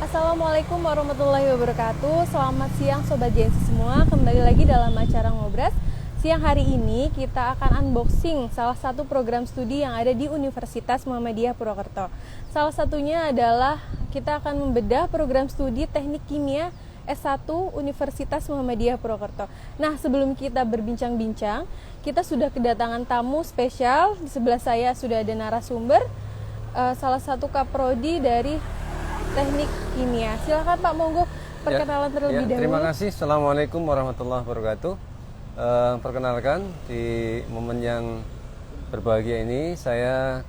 Assalamualaikum warahmatullahi wabarakatuh. Selamat siang Sobat JNC semua. Kembali lagi dalam acara Ngobras. Siang hari ini kita akan unboxing salah satu program studi yang ada di Universitas Muhammadiyah Purwokerto. Salah satunya adalah kita akan membedah program studi Teknik Kimia S1 Universitas Muhammadiyah Purwokerto. Nah, sebelum kita berbincang-bincang, kita sudah kedatangan tamu spesial. Di sebelah saya sudah ada narasumber, salah satu kaprodi dari Teknik Kimia. Silakan Pak, monggo perkenalan terlebih dahulu. Terima kasih. Assalamualaikum warahmatullahi wabarakatuh. Perkenalkan, di momen yang berbahagia ini saya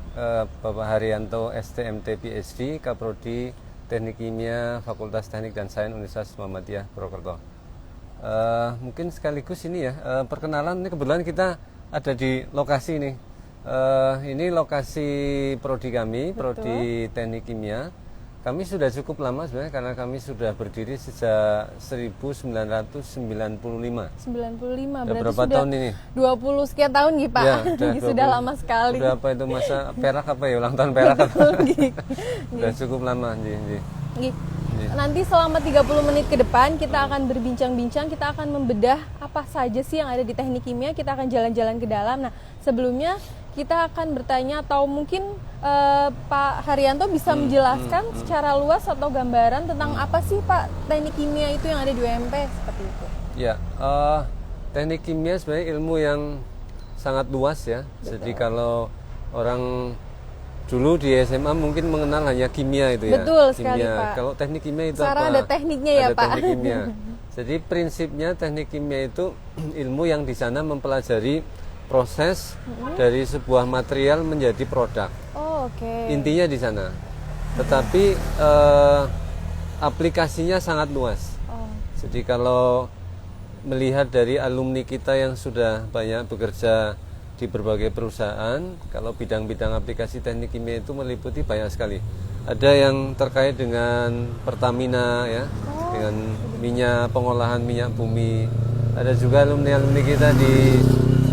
Bapak Haryanto STMT PhD, Kaprodi Teknik Kimia Fakultas Teknik dan Sains Universitas Muhammadiyah Purwokerto. Mungkin sekaligus ini ya, perkenalan. Ini kebetulan kita ada di lokasi ini. Ini lokasi prodi kami. Betul. Prodi Teknik Kimia. Kami sudah cukup lama sebenarnya, karena kami sudah berdiri sejak 1995. 95, berarti berapa sudah tahun ini? 20 sekian tahun nih Pak. Ya, sudah lama sekali. Udah apa itu masa perak apa ya, ulang tahun perak apa? Sudah cukup lama. Nanti selama 30 menit ke depan kita akan berbincang-bincang, kita akan membedah apa saja sih yang ada di Teknik Kimia, kita akan jalan-jalan ke dalam. Nah, sebelumnya kita akan bertanya, atau mungkin Pak Haryanto bisa menjelaskan secara luas atau gambaran tentang apa sih Pak Teknik Kimia itu yang ada di UMP, seperti itu. Ya, Teknik Kimia sebenarnya ilmu yang sangat luas ya. Betul. Jadi kalau orang dulu di SMA mungkin mengenal hanya kimia itu ya. Betul sekali kimia. Pak. Kalau teknik kimia itu sekarang apa? Ada tekniknya ya ada Pak. Teknik kimia. Jadi prinsipnya teknik kimia itu ilmu yang di sana mempelajari proses dari sebuah material menjadi produk. Oh, oke. Intinya di sana. Tetapi aplikasinya sangat luas. Oh. Jadi kalau melihat dari alumni kita yang sudah banyak bekerja di berbagai perusahaan, kalau bidang-bidang aplikasi teknik kimia itu meliputi banyak sekali. Ada yang terkait dengan Pertamina ya, dengan minyak, pengolahan minyak bumi. Ada juga alumni kita di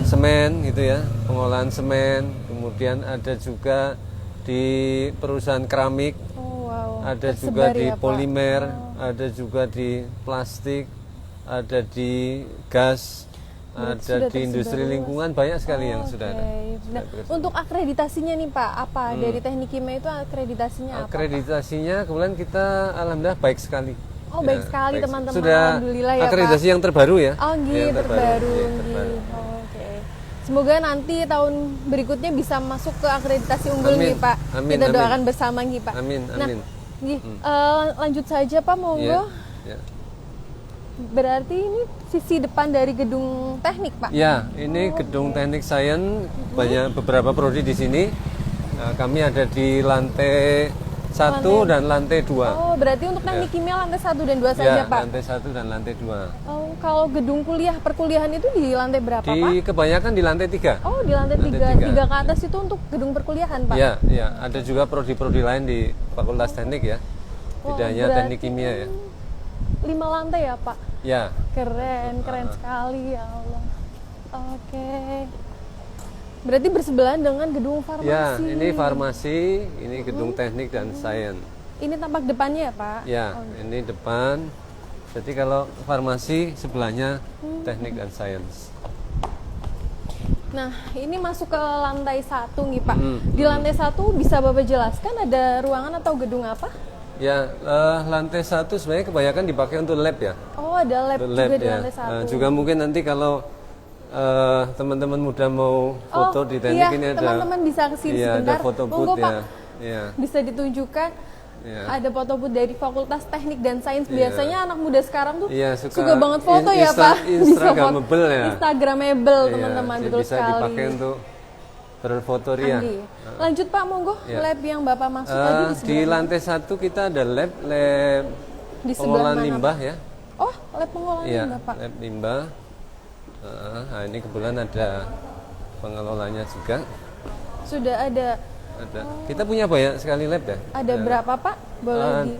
semen gitu ya, pengolahan semen. Kemudian ada juga di perusahaan keramik. Ada juga di polimer, ada juga di plastik, ada di gas. Ada di industri lingkungan, banyak sekali yang sudah ada. Nah, untuk akreditasinya nih Pak, apa dari Teknik Kimia itu akreditasinya apa? Akreditasinya kemudian kita alhamdulillah baik sekali. Oh, ya, baik sekali teman-teman. Sudah alhamdulillah ya akreditasi Pak. yang terbaru ya. Oh, gitu, terbaru. Oke. Semoga nanti tahun berikutnya bisa masuk ke akreditasi unggul nih Pak. Amin, kita doakan bersama nih Pak. Amin. Nah, lanjut saja Pak, monggo. Ya. Berarti ini sisi depan dari gedung teknik Pak? Ya, ini gedung teknik sains, banyak beberapa prodi di sini. Nah, kami ada di lantai 1 dan lantai 2. Oh, berarti untuk teknik kimia lantai 1 dan 2 saja Pak? Lantai 1 dan lantai 2. Oh, kalau gedung kuliah perkuliahan itu di lantai berapa Pak? Kebanyakan di lantai 3. Oh, di lantai 3. 3 ke atas itu untuk gedung perkuliahan Pak? Ya, ada juga prodi-prodi lain di Fakultas Teknik ya. Tidak hanya teknik kimia ya. 5 lantai ya Pak? Ya. Keren sekali ya Allah. Oke. Berarti bersebelahan dengan gedung farmasi. Ya, ini farmasi, ini gedung teknik dan sains. Ini tampak depannya ya Pak? Ya, ini depan. Jadi kalau farmasi sebelahnya teknik dan sains. Nah, ini masuk ke lantai 1 nih Pak. Di lantai 1 bisa Bapak jelaskan ada ruangan atau gedung apa? Ya, lantai 1 sebenarnya kebanyakan dipakai untuk lab ya. Oh, ada lab juga di lantai 1. Juga mungkin nanti kalau teman-teman muda mau foto di teknik ini ada. Teman-teman bisa kesini sebentar. Ada foto booth Pak. Ya. Bisa ditunjukkan. Ada foto booth dari Fakultas Teknik dan Sains. Biasanya anak muda sekarang tuh suka banget foto ya Pak. Instagramable ya. Instagramable teman-teman, betul bisa sekali. Bisa dipakai untuk berfoto ria. Lanjut Pak, monggo. Lab yang Bapak maksud tadi di sebelah. Di lantai 1 kita ada lab pengolahan limbah ya. Oh, lab pengolahan limbah Pak. Lab limbah. Nah, ini kebetulan ada pengelolanya juga. Sudah ada. Kita punya banyak sekali lab ya. Ada berapa Pak? Boleh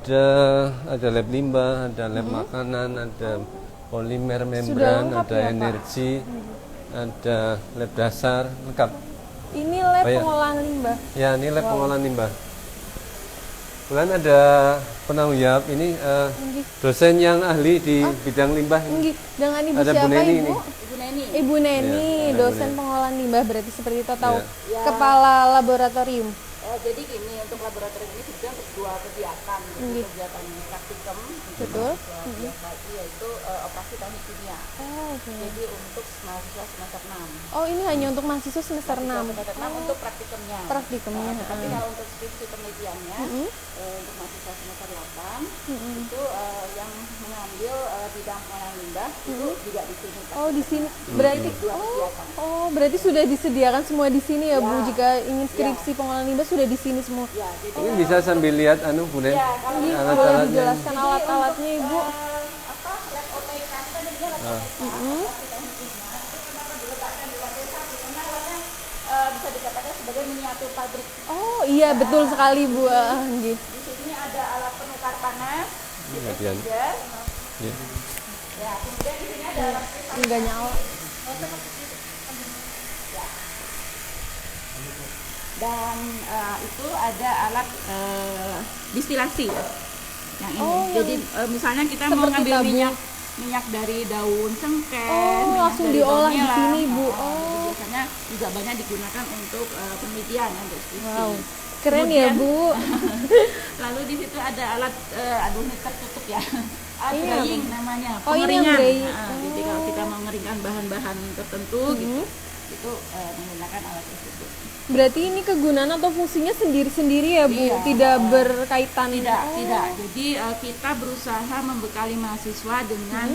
ada lab limbah, ada lab makanan, ada polimer membran, ada energi, ada lab dasar, lengkap. Ini lab pengolahan limbah. Ya, ini lab pengolahan limbah. Kebetulan ada penanggung jawab ini dosen yang ahli di bidang limbah ini. Dengan Ibu Ada Bu siapa Neni Ibu? ini. Ibu Neni. Ibu Neni, Ya, ada dosen Bu Neni. pengolahan limbah berarti seperti itu atau Ya. kepala laboratorium. Jadi gini, untuk laboratorium ini sebenarnya untuk dua kegiatan, yaitu kegiatan praktikum Betul. biasa itu yaitu operasi teknik kimia. Oh, oke. Jadi untuk mahasiswa semester 6. Oh, ini hanya untuk mahasiswa semester 6. Semester 6 untuk praktikumnya. Praktikumnya. Tapi kalau untuk skripsi penelitiannya untuk mahasiswa semester 8 itu yang mengambil bidang pengolahan limbah itu juga di sini. Oh, di sini. Berarti berarti sudah disediakan semua di sini ya, Bu. Jika ingin skripsi pengolahan limbah sudah di sini semua. Ya, jadi Ini bisa sambil lihat Bu Nen. Ini boleh Alat-alatnya. dijelaskan alat-alatnya, Ibu. apa lab OTK kita dan juga lab bisa dikatakan sebagai miniatur pabrik. Oh, iya betul sekali, Bu. Nggih. Di sini ada alat penukar panas, Kemudian. ya. Ya. Ya, kemudian di sini ada alat Enggak nyala. dan itu ada alat distilasi yang ini. Oh, Jadi misalnya kita mau seperti ngambil tabung. minyak dari daun cengkeh, Oh, minyak langsung dari diolah daun di nilam. sini, Bu. Jadi Oh. biasanya juga banyak digunakan untuk penelitian untuk skripsi. Wow. Keren ya, Kemudian, Bu. Lalu di situ ada alat aduh ini tertutup ya. Ini Drying namanya. Oh, ini yang Pengeringan. drying. Jadi kalau kita mau mengeringkan bahan-bahan tertentu gitu, itu menggunakan alat tersebut. Berarti ini kegunaan atau fungsinya sendiri-sendiri ya, Bu? Iya. Tidak berkaitan. Tidak, Oh. tidak. Jadi kita berusaha membekali mahasiswa dengan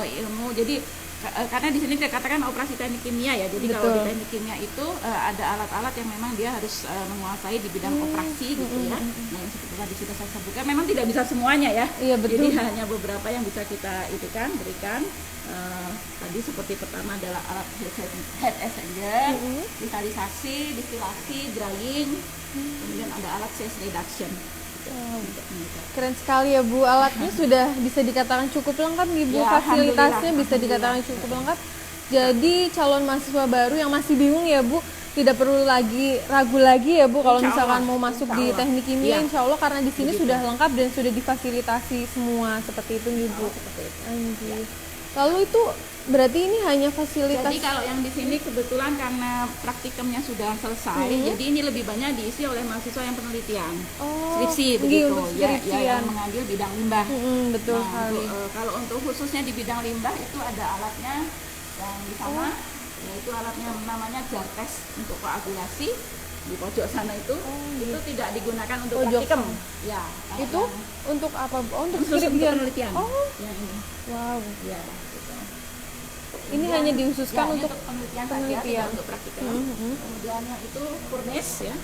ilmu. Jadi karena di sini dikatakan operasi teknik kimia ya. Jadi kalau di Betul. teknik kimia itu ada alat-alat yang memang dia harus menguasai di bidang operasi gitu ya. Nah, yang seperti tadi sudah saya sebutkan, memang tidak bisa semuanya ya. Iya, betul. Jadi hanya beberapa yang bisa kita berikan. Tadi seperti pertama adalah alat head exchanger, kristalisasi, distilasi, drying, kemudian ada alat phase reduction. Keren sekali ya, Bu. Alatnya sudah bisa dikatakan cukup lengkap nih, Bu. Ya, Fasilitasnya bisa alhamdulillah. dikatakan cukup lengkap. Jadi calon mahasiswa baru yang masih bingung ya, Bu, tidak perlu ragu lagi ya, Bu, kalau Insya misalkan Allah, mau masuk insya di Allah. teknik kimia, Iya. insya Allah karena di sini sudah lengkap dan sudah difasilitasi semua seperti itu nih, Bu. Anjir. Lalu itu berarti ini hanya fasilitas. Jadi kalau yang di sini kebetulan karena praktikumnya sudah selesai, jadi ini lebih banyak diisi oleh mahasiswa yang penelitian, Oh, skripsi iya, begitu, untuk ya, skripsian. yang mengambil bidang limbah. Betul Nah, sekali. kalau untuk khususnya di bidang limbah itu ada alatnya yang di sana, yaitu alatnya namanya jar test untuk koagulasi di pojok sana itu tidak digunakan untuk Pojok praktikum. sana. Ya, Itu untuk apa, Bu? Oh, untuk khusus untuk skripsian. penelitian. Oh, Yang ini, wow. ya. Gitu. Ini hanya dihususkan Ya, ini untuk penelitian, penelitian. saja, tidak untuk praktikum. Kemudian yang itu furnace ya,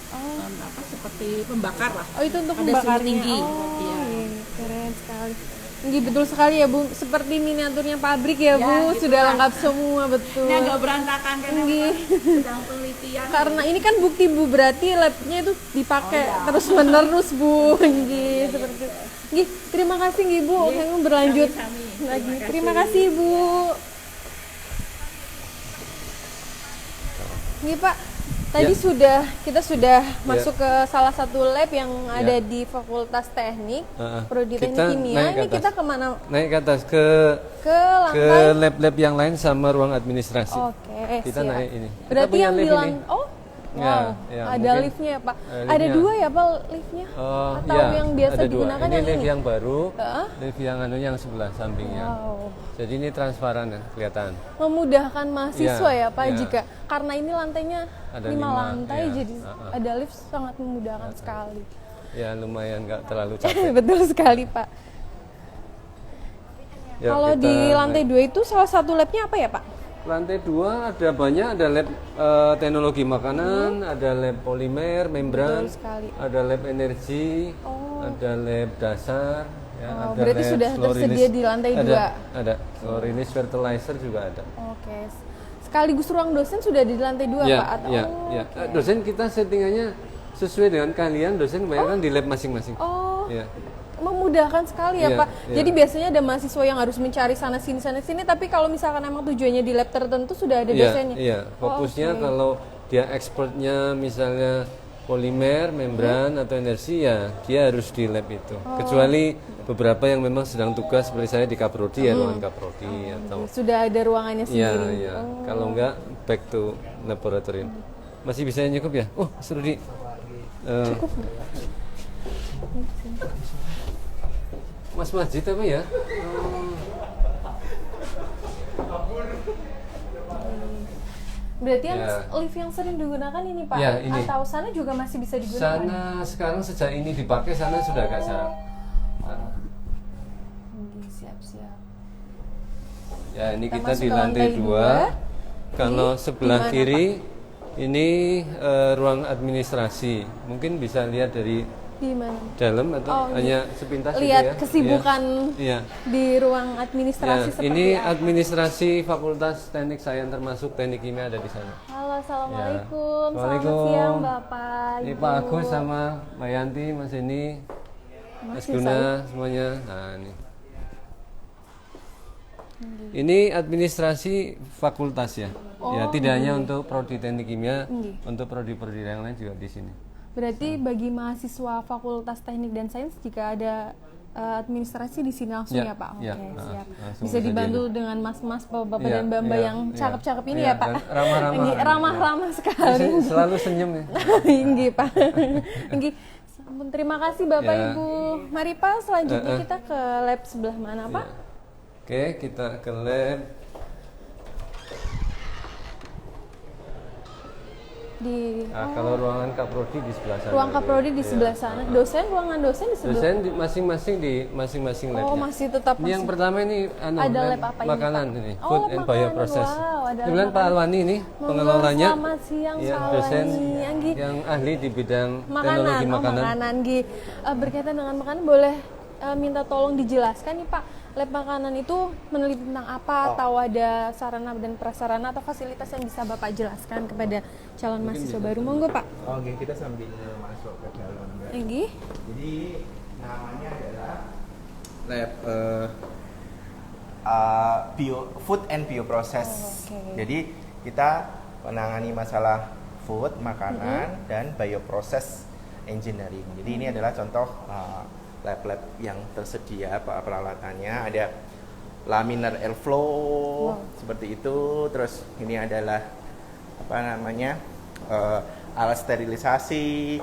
seperti pembakar lah. Oh, itu untuk Ada suhu pembakarnya. tinggi. Oh, Iya. iya, keren sekali. Ini betul sekali ya, Bu. Seperti miniaturnya pabrik ya, Ya, Bu. gitu Sudah lah. lengkap semua, betul. Ini agak berantakan karena Nggih. sedang penelitian. Karena ini kan bukti, Bu, berarti labnya itu dipakai Oh, iya. terus menerus, Bu. Nggih, seperti itu. Nggih, terima kasih nggih, Bu. Saya berlanjut Sami-sami. lagi. Terima kasih, Bu. Nggih, Pak. Tadi kita sudah masuk ke salah satu lab yang ada di Fakultas Teknik, Prodi Teknik Kita Kimia. naik ke Ini atas. kita kemana? Naik ke atas ke Ke lantai. lab-lab yang lain sama ruang administrasi. Oke, Kita siap. naik ini. Kita Berarti punya yang lift bilang, ini. oh, Ya, wow, ya, ada mungkin liftnya ya, Pak. ada Ada liftnya. dua ya, Pak, liftnya? Oh, Atau ya, yang biasa ada dua. digunakan Ini yang lift ini? yang baru, Heeh. lift yang yang sebelah sampingnya. Wow. Jadi ini transparan ya, kelihatan. Memudahkan mahasiswa Ya, ya, Pak, ya. jika karena ini lantainya Ada 5 lima, lantai, ya. jadi ada lift sangat memudahkan sekali. Ya lumayan nggak terlalu capek. Betul sekali, Pak. Ya, Kalau kita di lantai naik. 2 itu salah satu labnya apa ya, Pak? Lantai 2 ada banyak, ada lab teknologi makanan, ada lab polimer, membran, Betul sekali. ada lab energi, ada lab dasar, ya, Oh, ada berarti lab sudah slow tersedia release. di lantai Ada, 2. Ada, slow release fertilizer juga ada. Oke. Sekaligus ruang dosen sudah di lantai 2, Ya, Pak? Atau ya, ya. Dosen kita settingannya sesuai dengan kalian, dosen kebanyakan di lab masing-masing. Oh, Ya. memudahkan sekali ya, Iya, Pak. iya. Jadi biasanya ada mahasiswa yang harus mencari sana sini, tapi kalau misalkan emang tujuannya di lab tertentu sudah ada Iya, dosennya. iya. Fokusnya oke. kalau dia expertnya misalnya polimer, membran atau energi ya dia harus di lab itu. Kecuali beberapa yang memang sedang tugas seperti saya di Kaprodi ya ruangan Kaprodi atau Sudah ada ruangannya ya sendiri. ya. Kalau enggak back to laboratorium. Masih bisa cukup ya? Oh, Mas Rudi. Cukup nggak? Mas Majid apa ya? Berarti yang Ya. lift yang sering digunakan ini Pak? Ya, ini. Atau sana juga masih bisa digunakan? Sana sekarang sejak ini dipakai sana sudah agak jarang. Siap-siap. Ya ini kita Kita masuk di ke lantai lantai 2. Kalau sebelah Di mana, kiri ini ruang administrasi. Mungkin bisa lihat dari Di mana? dalam atau hanya sepintas gitu Lihat ya. kesibukan Iya. di ruang administrasi Ya, seperti ini apa? administrasi Fakultas Teknik Sains termasuk Teknik Kimia ada di sana. Halo, assalamualaikum. Selamat Waalaikumsalam. siang Bapak. Ini Ibu. Pak Agus sama Mbak Yanti, Mas ini, Mas Masih Guna semuanya. Nah ini. Ini administrasi fakultas ya. Ya tidak hanya untuk prodi Teknik Kimia, untuk prodi-prodi yang lain juga di sini. Berarti bagi mahasiswa Fakultas Teknik dan Sains jika ada administrasi di sini langsung ya, Ya, Pak. Oke, ya, siap. langsung Bisa bisa dibantu dengan mas-mas, bapak-bapak Ya, dan mbak-mbak ya, yang ya. cakep-cakep ini Ya, ya, Pak. dan ramah-ramah. Ini ramah-ramah sekali. Selalu senyum ya. Tinggi, Pak. Tinggi. Terima kasih Bapak Ya. Ibu. Mari Pak, selanjutnya kita ke lab sebelah mana, Pak? Oke, kita ke lab. Di Nah, kalau ruangan Kaprodi di sebelah sana. ruang Kaprodi di Ya. sebelah sana. Dosen, ruangan dosen di sebelah. Dosen masing-masing di masing-masing labnya. Oh, masih tetap Ini yang pertama ini Ada lab apa ini, makanan Pak? ini, Oh, food lab and makanan. bioprocess. Wow, ada Kemudian lab Pak Alwani ini pengelolanya. Selamat siang, Ya, Pak dosen Alwani. Anggi. yang ahli di bidang Makanan, teknologi makanan. makanan. Gi. Berkaitan dengan makanan, boleh minta tolong dijelaskan nih Pak, lab makanan itu meneliti tentang apa, atau ada sarana dan prasarana atau fasilitas yang bisa Bapak jelaskan kepada calon mahasiswa baru, monggo Pak. Oke, kita sambil masuk ke dalam. Anggi. Jadi namanya adalah lab food and bioprocess. Oh, oke. Jadi kita menangani masalah food, makanan, dan bioprocess engineering. Jadi ini adalah contoh lab-lab yang tersedia peralatannya. Ada laminar airflow seperti itu. Terus ini adalah apa namanya alat sterilisasi.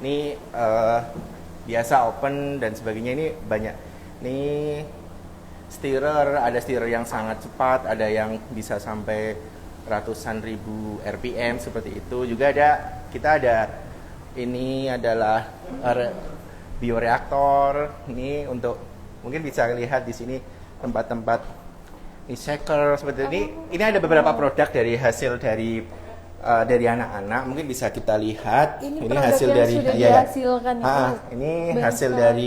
Ini biasa open dan sebagainya. Ini banyak. Ini stirrer, ada stirrer yang sangat cepat, ada yang bisa sampai ratusan ribu RPM seperti itu. Juga kita ada ini adalah bioreaktor. Ini untuk mungkin bisa lihat di sini tempat-tempat ini shaker seperti ini. Ini ada beberapa produk dari hasil dari anak-anak. Mungkin bisa kita lihat. Ini Ini produk hasil yang dari sudah ya. dihasilkan ya, Ah, Pak. ini Banyak hasil sekali. dari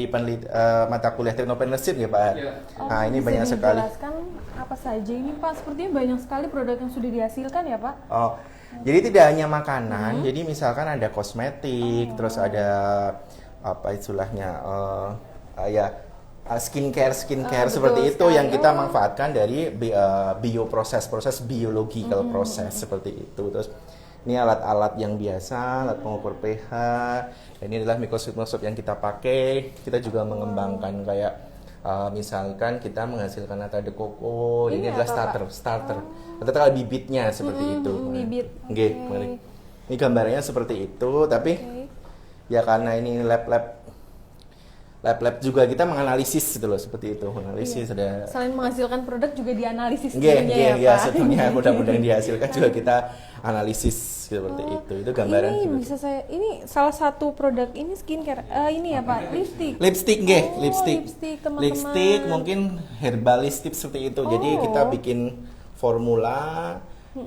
mata kuliah teknopreneurship ya Pak. Iya. Nah ini Bisa banyak sekali. dijelaskan apa saja ini Pak? Sepertinya banyak sekali produk yang sudah dihasilkan ya Pak. Oh, jadi tidak hanya makanan. Jadi misalkan ada kosmetik, terus ada apa istilahnya skincare betul seperti itu sekali. yang kita manfaatkan dari proses biological proses seperti itu. Terus ini alat-alat yang biasa, alat pengukur pH. Dan ini adalah mikroskop yang kita pakai. Kita juga mengembangkan kayak misalkan kita menghasilkan nata de coco. Ini adalah apa, starter. Kita tahu bibitnya seperti itu. bibit. Oke, mari. Ini gambarnya seperti itu, tapi ya karena ini lab juga kita menganalisis gitu loh, seperti itu. Analisis ada Selain menghasilkan produk juga dianalisis Nggih, tentunya nggih, ya ya, Pak. sebetulnya mudah-mudahan dihasilkan juga kita analisis seperti itu. Itu gambaran Ini seperti bisa ini salah satu produk ini skincare. Ini ya Pak, lipstick. lipstick nggih, Oh, lipstick. lipstick, teman-teman. Lipstick mungkin herbal lipstick seperti itu. Jadi kita bikin formula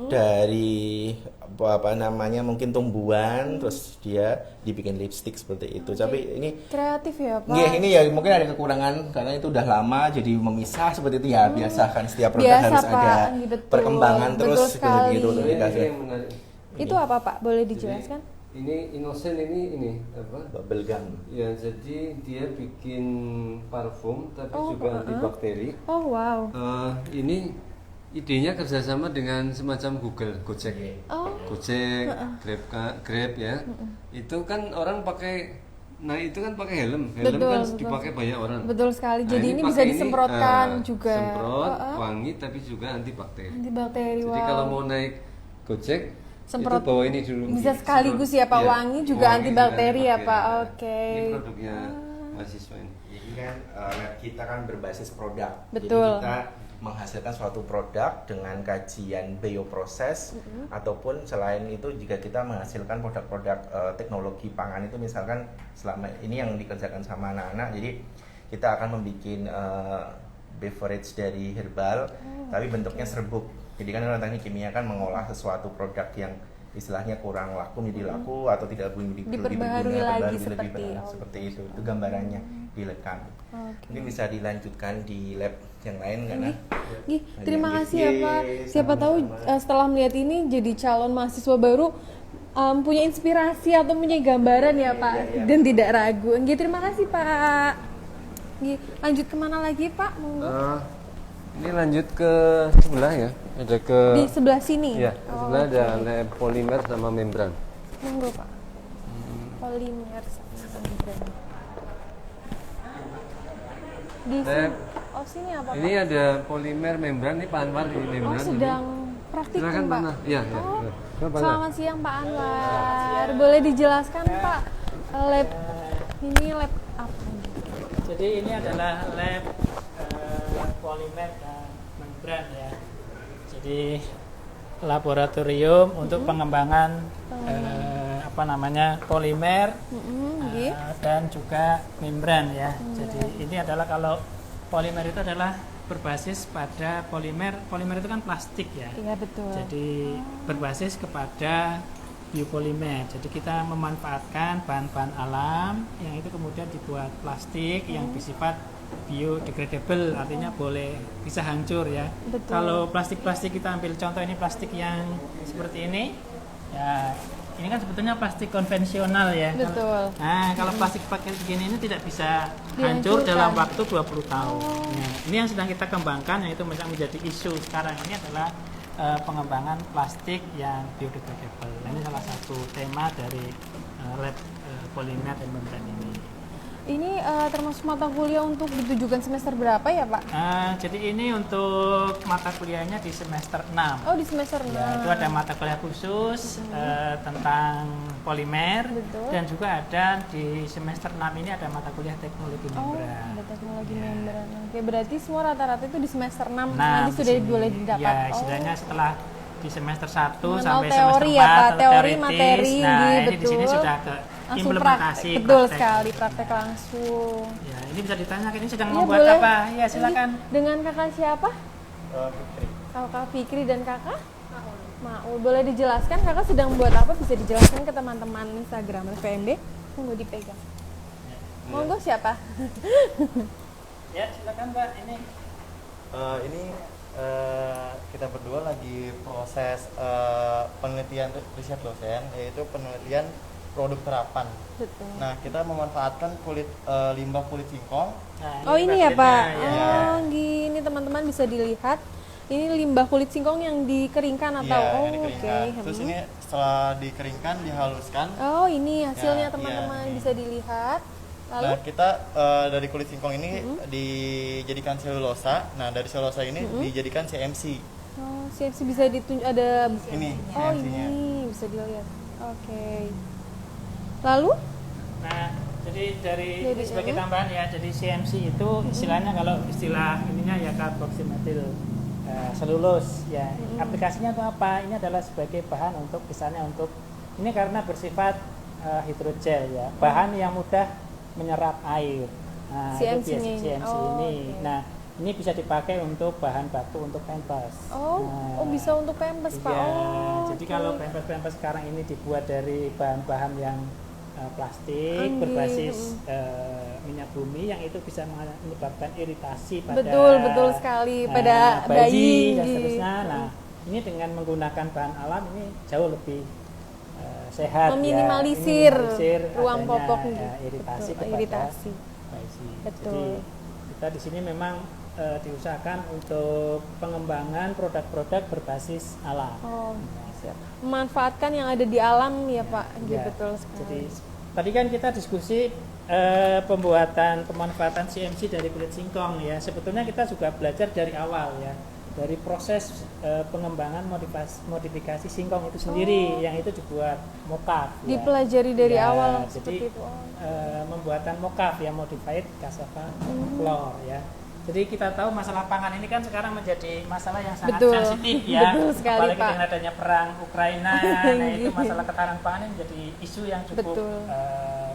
dari apa namanya mungkin tumbuhan, terus dia dibikin lipstick seperti itu. Tapi ini Kreatif ya Pak. nggih, ini ya mungkin ada kekurangan karena itu udah lama jadi memisah seperti itu ya. Biasa kan setiap produk Biasa, harus Pak. ada Betul. perkembangan Betul terus sekali. gitu. Ini yang menarik. Itu apa Pak? Boleh dijelaskan? Ini Innocent ini apa? Bubble gum. Ya, jadi dia bikin parfum tapi Oh, juga anti bakteri. Oh wow. Ini idenya kerjasama dengan semacam Google, Gojek, Oh. Gojek, Grab ya. Itu kan orang pakai, nah itu kan pakai helm Betul, kan betul. dipakai banyak orang. Betul sekali. Nah, Jadi ini bisa pakai disemprotkan juga. Semprot, wangi tapi juga antibakteri. Antibakteri. Jadi wow. kalau mau naik Gojek, Semprot. itu bawa ini dulu. Bisa sekaligus ya Pak, Iya, wangi juga antibakteri ya, Pak. antibakteri. Oke. Ini produknya mahasiswa ini. Jadi kan lab kita kan berbasis produk. Betul. Jadi kita menghasilkan suatu produk dengan kajian bioproses ataupun selain itu jika kita menghasilkan produk-produk teknologi pangan itu misalkan selama ini yang dikerjakan sama anak-anak, jadi kita akan membuat beverage dari herbal tapi bentuknya serbuk. Jadi kan orang teknik kimia kan mengolah sesuatu produk yang istilahnya kurang laku menjadi laku atau tidak Diperbaharui lagi seperti itu gambarannya di lab kami. Ini bisa dilanjutkan di lab yang lain karena Terima kasih ya Pak. Siapa tahu setelah melihat ini jadi calon mahasiswa baru punya inspirasi atau punya gambaran ya Pak, dan tidak ragu. Nggih, terima kasih Pak. Nggih, lanjut kemana lagi Pak? Monggo. Ini lanjut ke sebelah ya. Ada ke Di sebelah sini. Ya, di sebelah ada lab polimer sama membran. Monggo Pak. Polimer sama membran. Di sini. Oh, sini apa Pak? Ini ada polimer membran, ini Pak Anwar di membran. Oh, sedang praktikum Silakan, Pak. Mana? Iya, iya. Oh, Silakan, Pak Anwar. selamat siang Pak Anwar. Boleh dijelaskan Pak, lab ini lab apa? Jadi ini adalah lab polimer dan membran ya. Jadi laboratorium untuk pengembangan polimer dan juga membran ya. Jadi ini adalah kalau polimer itu adalah berbasis pada polimer itu kan plastik ya. Iya betul. Jadi berbasis kepada biopolimer. Jadi kita memanfaatkan bahan-bahan alam yang itu kemudian dibuat plastik yang bersifat biodegradable, artinya bisa hancur ya. Betul. Kalau plastik-plastik kita ambil contoh ini plastik yang seperti ini, ya ini kan sebetulnya plastik konvensional ya. Betul. Nah kalau plastik pakai begini ini tidak bisa hancur Dihancurkan. dalam waktu 20 tahun. Nah, ini yang sedang kita kembangkan, yaitu menjadi isu sekarang ini adalah pengembangan plastik yang biodegradable. Ini salah satu tema dari lab polimer dan membran ini. Ini termasuk mata kuliah untuk ditujukan semester berapa ya Pak? Jadi ini untuk mata kuliahnya di semester 6. Oh, di semester 6. Ya, itu ada mata kuliah khusus tentang polimer. Betul. Dan juga ada di semester 6 ini ada mata kuliah teknologi Oh, membran. ada teknologi membran. Oke, berarti semua rata-rata itu di semester 6 Nah, nanti di sudah sini. boleh didapat. Ya, istilahnya setelah di semester 1 Mengenal sampai teori semester 4 ya, Pak. atau Teori, teoritis. materi, Nah, gitu, ini di sini betul. sudah ke Langsung implementasi. betul praktek. sekali, praktek langsung. Ya, ini bisa ditanyakan ini sedang Iya, membuat boleh. apa? Ya, silakan. Ini dengan kakak siapa? Kakak Fikri dan kakak Maul. Boleh dijelaskan kakak sedang membuat apa? Bisa dijelaskan ke teman-teman Instagram FMB. Monggo dipegang. Monggo siapa? Ya, silakan Mbak. Ini Kita berdua lagi proses penelitian riset dosen, yaitu penelitian produk terapan. Betul. Nah, kita memanfaatkan limbah kulit singkong. Nah, Oh ini ya Pak. ya. Oh gini teman-teman bisa dilihat. Ini limbah kulit singkong yang dikeringkan atau Iya, oh yang oke. dikeringkan. Terus ini setelah dikeringkan dihaluskan. Oh ini hasilnya Ya, teman-teman iya. bisa dilihat. Lalu Nah, kita dari kulit singkong ini dijadikan selulosa. Nah, dari selulosa ini dijadikan CMC. oh CFC bisa ditunjuk ada Ini oh CMC-nya. ini bisa dilihat. Oke. Lalu Nah, jadi Jadi, ini sebagai tambahan ya, jadi CMC itu istilahnya kalau istilah ininya ya carboxymethyl selulose ya. Aplikasinya itu apa? Ini adalah sebagai bahan untuk misalnya untuk ini karena bersifat hidrogel ya, bahan yang mudah menyerap air. Nah, itu CMC-nya ini. CMC Oh, ini. oke. Nah, ini bisa dipakai untuk bahan baku untuk pempes. oh Nah, oh bisa untuk pampers Pak. iya, Oh. jadi oke. kalau pampers sekarang ini dibuat dari bahan-bahan yang plastik Anggi, berbasis minyak bumi yang itu bisa menyebabkan iritasi pada betul sekali pada bayi. dan seterusnya. Nah, ini dengan menggunakan bahan alam ini jauh lebih sehat Meminimalisir ya, ruang adanya, popok iritasi betul, kepada iritasi. bayi. Betul. Jadi kita di sini memang diusahakan untuk pengembangan produk-produk berbasis alam. Oh, siap. Memanfaatkan yang ada di alam ya Pak. Gitu, Ya, betul sekali. jadi tadi kan kita diskusi pemanfaatan CMC dari kulit singkong ya. Sebetulnya kita juga belajar dari awal ya, dari proses pengembangan modifikasi singkong itu sendiri yang itu dibuat mocaf. Ya. Dipelajari dari Ya, awal jadi seperti itu. pembuatan mocaf ya, modified cassava flour ya. Jadi kita tahu masalah pangan ini kan sekarang menjadi masalah yang sangat Betul, sensitif ya. betul sekali, Apalagi Pak. dengan adanya perang Ukraina, nah itu masalah ketahanan pangan ini menjadi isu yang cukup Betul.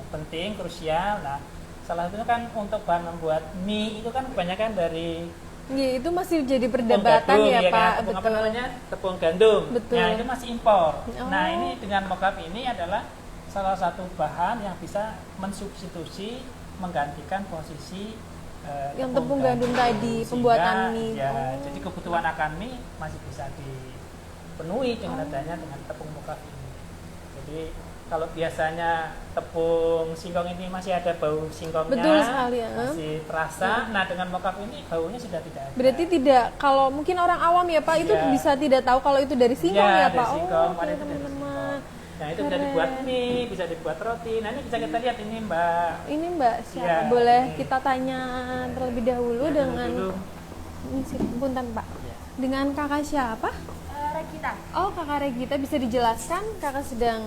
penting, krusial. Nah, salah satunya kan untuk bahan membuat mie itu kan kebanyakan dari Ya, itu masih jadi tepung perdebatan gandum, ya kan? Pak. Tepung apa Betul. namanya? Tepung gandum. Betul. Nah, itu masih impor. Oh. Nah, ini dengan mocaf ini adalah salah satu bahan yang bisa mensubstitusi, menggantikan posisi Yang tepung gandum tadi, Sehingga, pembuatan mie. Ya, Oh. jadi kebutuhan akan mie masih bisa dipenuhi dengan adanya dengan tepung mocaf ini. Jadi kalau biasanya tepung singkong ini masih ada bau singkongnya, Betul sekali, ya. masih terasa. Nah, dengan mocaf ini baunya sudah tidak ada. Berarti tidak, kalau mungkin orang awam ya Pak itu Iya. bisa tidak tahu kalau itu dari singkong Iya, ya dari Pak. singkong, Oh, pada oke itu dari teman-teman. Nah, itu bisa Keren. dibuat mie, bisa dibuat roti. Nah, ini bisa kita lihat ini Mbak. Ini Mbak, siapa? Iya, Boleh ini. kita tanya terlebih dahulu Ya, dengan dulu. ini sih, punten Pak. Ya. Dengan kakak siapa? Regita. Oh, kakak Regita, bisa dijelaskan kakak sedang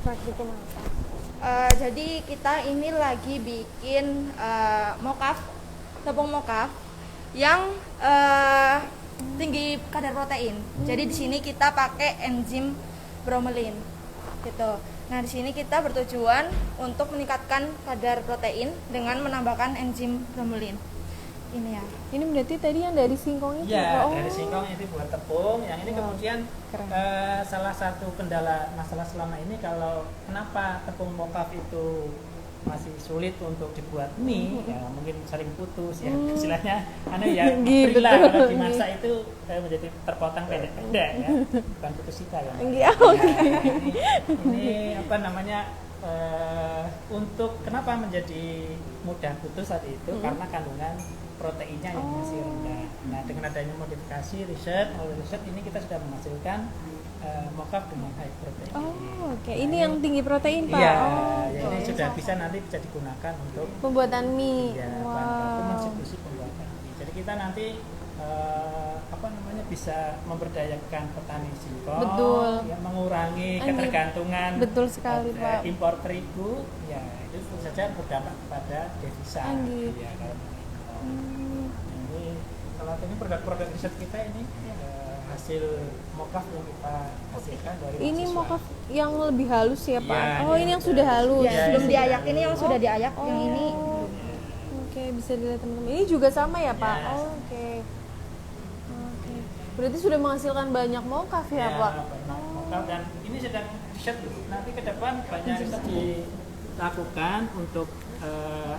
praktikum apa? Jadi kita ini lagi bikin mocaf, tepung mocaf yang tinggi kadar protein. Jadi di sini kita pakai enzim bromelin, gitu. Nah di sini kita bertujuan untuk meningkatkan kadar protein dengan menambahkan enzim bromelin. Ini ya. Ini berarti tadi yang dari singkong itu? Ya, Oh. dari singkong itu buat tepung. Yang ini Wow, kemudian keren. salah satu kendala masalah selama ini kalau kenapa tepung mocaf itu masih sulit untuk dibuat mie, ya mungkin sering putus ya istilahnya. Karena ya Gitu, berilah kalau betul. dimasak itu menjadi terpotong pendek-pendek ya, bukan putus ika ya. Iya, oke. Ini apa namanya? Untuk kenapa menjadi mudah putus saat itu karena kandungan proteinnya yang masih rendah. Nah, dengan adanya modifikasi riset ini kita sudah menghasilkan mocaf dengan high protein. Oh, oke. Ini yang tinggi protein Pak. Iya, Oh, ya oke. ini sudah bisa nanti bisa digunakan untuk Pembuatan mie. ya bahan baku Wow. mensubstitusi pembuatan mie. Jadi kita nanti apa namanya bisa memberdayakan petani singkong, Betul. ya, mengurangi Ini- ketergantungan betul sekali, Pak. impor terigu, ya itu tentu saja berdampak kepada devisa. Gitu. Ya, kalau mengimpor. Hmm. Ini salah satu produk-produk riset kita ini hasil mocaf yang kita hasilkan dari Ini mahasiswa. mocaf yang lebih halus ya Pak? Iya, Oh, ini yang sudah halus. Ya, Iya, belum ini diayak. sudah Ini yang sudah diayak. Yang ini Oh. Oke, bisa dilihat teman-teman. Ini juga sama ya Pak? Yes. Oh, oke. Oke. Berarti sudah menghasilkan banyak mocaf ya, Pak? banyak mocaf. Dan ini sedang riset nanti ke depan banyak riset dilakukan untuk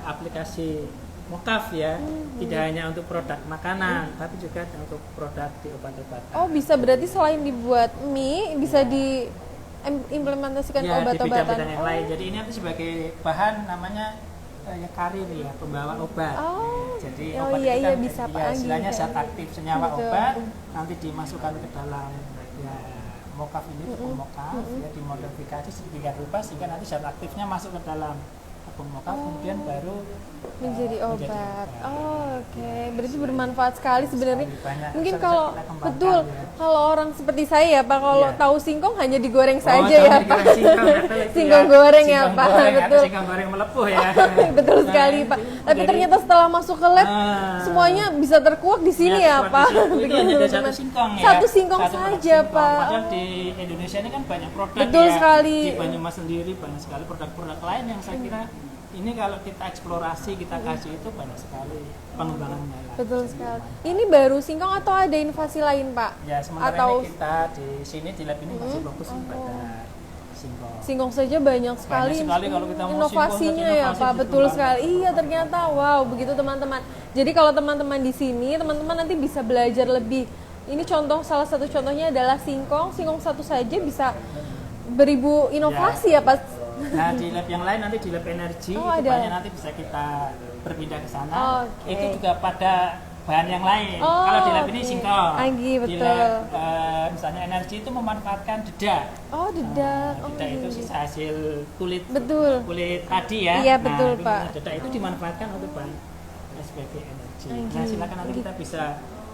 aplikasi mocaf ya, tidak hanya untuk produk makanan tapi juga untuk produk di obat-obatan. Oh, bisa berarti selain dibuat mie bisa diimplementasikan ke Ya, di obat-obatan. bidang-bidang yang Oh. lain. Jadi ini nanti sebagai bahan namanya ya karir ya, pembawa obat. Oh. Jadi Oh, obat iya, itu iya, kan bisa, Pak. ya, istilahnya Gitu. zat aktif senyawa Betul. obat nanti dimasukkan ke dalam ya mocaf ini, tepung mocaf ya dimodifikasi sedemikian rupa sehingga nanti zat aktifnya masuk ke dalam tepung mocaf kemudian baru Menjadi menjadi obat. obat. Oh, oke. Berarti bermanfaat sekali sebenarnya. Banyak. Mungkin Bisa kalau kita kembangkan, betul, ya. kalau orang seperti saya ya Pak, kalau Iya. tahu singkong hanya digoreng saja Oh, ya tahu Pak. digoreng singkong, atau itu Singkong ya, goreng ya singkong Pak, goreng atau betul. singkong goreng melepuh ya. Betul Nah, sekali Pak. itu Tapi jadi- ternyata setelah masuk ke lab Ah. semuanya bisa terkuak di sini ya, terkuat Pak. di situ. Itu Begitu, hanya ada teman-teman. satu singkong ya. Satu singkong Satu produk saja singkong. Pak. Padahal di Indonesia ini kan banyak produk Betul ya. sekali. Di Banyumas sendiri banyak sekali produk-produk lain yang saya kira ini kalau kita eksplorasi, kita kasih itu banyak sekali pengembangannya. lah. Betul sekali. Ini baru singkong atau ada inovasi lain Pak? Ya sementara Atau ini kita di sini di lab ini masih fokus pada singkong. singkong saja banyak sekali, sekali kalau kita mau inovasinya singkong, ya inovasi Pak, bisa betul kembang. sekali. Iya ternyata, wow, begitu teman-teman. Jadi kalau teman-teman di sini, teman-teman nanti bisa belajar lebih. Ini contoh, salah satu contohnya adalah singkong satu saja bisa beribu inovasi ya Pak. Nah di lab yang lain nanti di lab energi Oh, itu ada. banyak nanti bisa kita berpindah ke sana. Oke. Itu juga pada bahan yang lain. Oh, Kalau di lab ini oke. singkong. Agi, Di betul. lab misalnya energi itu memanfaatkan dedak. Oh, dedak. Oh, Dedak itu iya. sisa hasil kulit Betul. kulit padi ya. Iya, betul, itu Pak. Dedak itu dimanfaatkan untuk bahan sebagai energi. Agi. Nah, silakan nanti kita bisa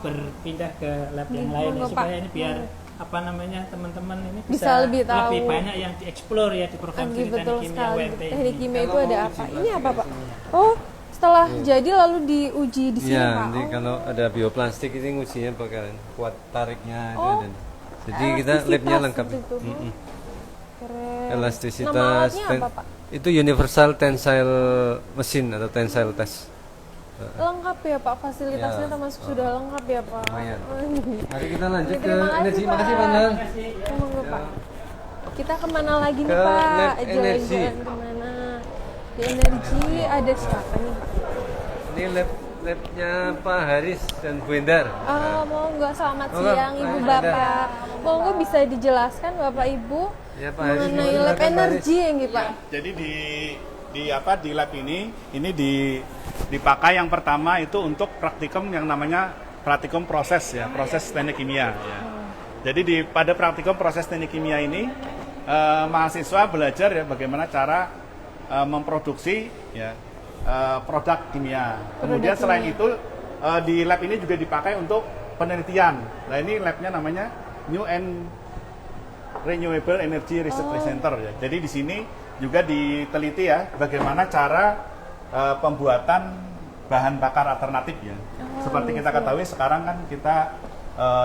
berpindah ke lab yang Agi, lain ya, monggo, supaya Pak. ini biar apa namanya teman-teman ini Bisa lebih tahu. lebih banyak yang dieksplor ya di program Agi, studi betul teknik kimia sekali. UMT Teknik ini. kimia itu ada apa? Ini apa, Pak? Oh, setelah jadi lalu diuji di sini, Iya, Pak. nanti Oh. kalau ada bioplastik ini ngujinya bakalan kuat tariknya itu Oh. dan jadi kita Elastisitas labnya lengkap. seperti itu. Mm-mm. Keren. Elastisitas Nama alatnya apa, Pak? itu universal tensile mesin atau tensile test. Lengkap ya, Pak. Fasilitasnya Ya. termasuk sudah lengkap ya, Pak. Lumayan. Oh, iya. Mari kita lanjut ke Terima kasih, energi. Pak. Makasih Bang. Monggo, Pak. Kita kemana lagi nih, Ke Pak? lab energi. Jalan-jalan kemana? Di energi ada siapa nih, Pak? Ini labnya Pak Haris dan Bu Endar. Monggo, selamat Monggo, siang Ibu Pak Bapak. Monggo bisa dijelaskan Bapak Ibu Ya, Pak Haris, mengenai silakan, lab Pak energi ya, nggih, Pak? Jadi di lab ini dipakai yang pertama itu untuk praktikum yang namanya praktikum proses ya, proses teknik kimia ya. Jadi pada praktikum proses teknik kimia ini mahasiswa belajar ya bagaimana cara memproduksi ya produk kimia. Kemudian selain itu di lab ini juga dipakai untuk penelitian. Nah, ini labnya namanya New and Renewable Energy Research Center ya. Jadi di sini juga diteliti ya bagaimana cara pembuatan bahan bakar alternatif ya. Seperti kita ketahui sekarang kan kita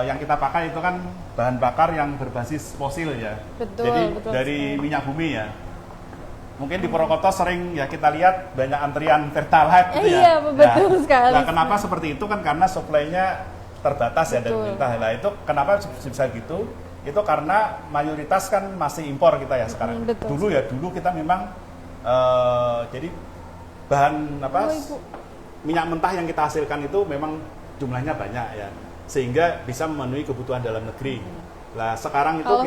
yang kita pakai itu kan bahan bakar yang berbasis fosil ya. Betul, Jadi betul dari sekali. minyak bumi ya. Mungkin di Purwokerto sering ya kita lihat banyak antrian Pertalite gitu ya. Iya, betul sekali. Nah, kenapa seperti itu kan karena suplainya terbatas ya dari Betul. pemerintah. Nah, itu kenapa bisa gitu? Itu karena mayoritas kan masih impor kita ya sekarang. betul. Dulu kita memang jadi bahan apa Oh, Ibu. minyak mentah yang kita hasilkan itu memang jumlahnya banyak ya, sehingga bisa memenuhi kebutuhan dalam negeri. Nah, sekarang itu Kalau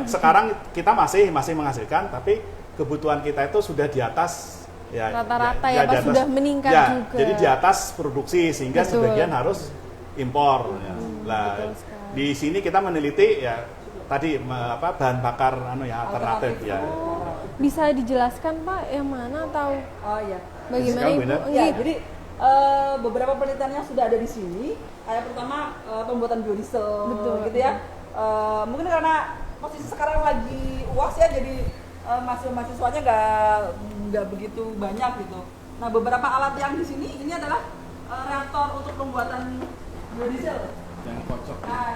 sekarang kita masih menghasilkan, tapi kebutuhan kita itu sudah di atas ya Rata-rata ya, Pak, di atas- sudah meningkat ya, juga. Jadi di atas produksi sehingga Betul. sebagian harus impor ya. Nah, betul sekali. di sini kita meneliti ya tadi bahan bakar alternatif ya. Bisa dijelaskan, Pak, yang mana atau Oh iya. bagaimana, Sekarang Ibu? beda. Ya, Nggih. jadi beberapa penelitiannya sudah ada di sini. Kayak pertama pembuatan biodiesel, Betul. gitu ya. Mungkin karena posisi sekarang lagi UAS ya, jadi mahasiswanya nggak begitu banyak gitu. Nah, beberapa alat yang di sini ini adalah reaktor untuk pembuatan biodiesel. Yang kocok. Nah,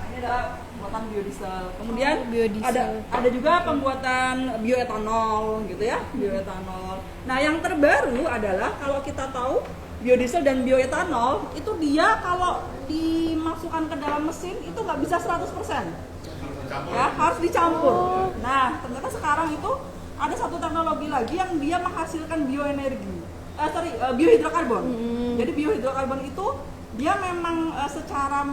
ini adalah pembuatan biodiesel. Kemudian biodiesel. ada juga pembuatan bioetanol gitu ya, bioetanol. Nah, yang terbaru adalah kalau kita tahu biodiesel dan bioetanol itu dia kalau dimasukkan ke dalam mesin itu nggak bisa 100%. Ya, harus dicampur. Nah, ternyata sekarang itu ada satu teknologi lagi yang dia menghasilkan bioenergi. Biohidrokarbon. Jadi biohidrokarbon itu dia memang secara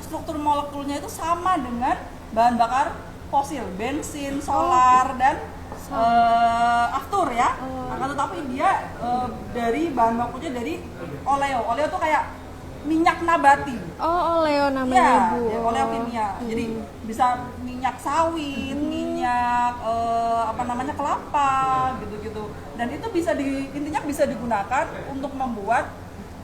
struktur molekulnya itu sama dengan bahan bakar fosil, bensin, solar dan aftur ya. Akan tetapi dia dari bahan bakunya dari oleo. Oleo itu kayak minyak nabati. Oh, oleo namanya, Ya, Bu. ya, oleo kimia. Jadi bisa minyak sawit, minyak kelapa gitu-gitu. Dan itu intinya bisa digunakan untuk membuat